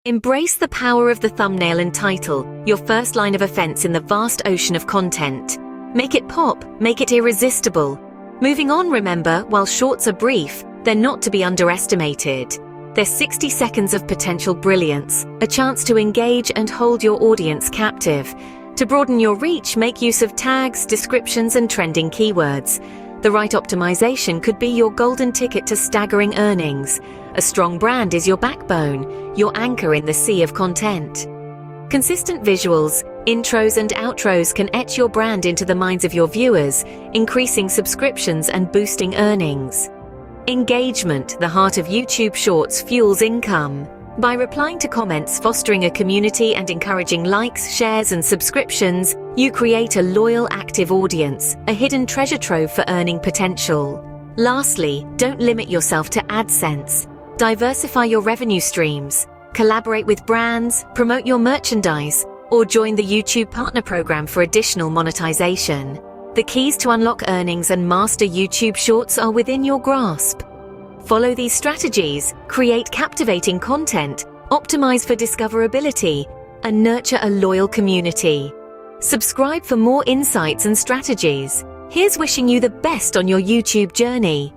Embrace the power of the thumbnail and title, your first line of offense in the vast ocean of content. Make it pop, make it irresistible. Moving on, remember, while shorts are brief, they're not to be underestimated. They're 60 seconds of potential brilliance, a chance to engage and hold your audience captive. To broaden your reach, make use of tags, descriptions, and trending keywords. The right optimization could be your golden ticket to staggering earnings. A strong brand is your backbone, your anchor in the sea of content. Consistent visuals, intros, and outros can etch your brand into the minds of your viewers, increasing subscriptions and boosting earnings. Engagement, the heart of YouTube Shorts, fuels income. By replying to comments, fostering a community, and encouraging likes, shares, and subscriptions, you create a loyal, active audience, a hidden treasure trove for earning potential. Lastly, don't limit yourself to AdSense. Diversify your revenue streams. Collaborate with brands, promote your merchandise, or join the YouTube Partner Program for additional monetization. The keys to unlock earnings and master YouTube Shorts are within your grasp. Follow these strategies, create captivating content, optimize for discoverability, and nurture a loyal community. Subscribe for more insights and strategies. Here's wishing you the best on your YouTube journey.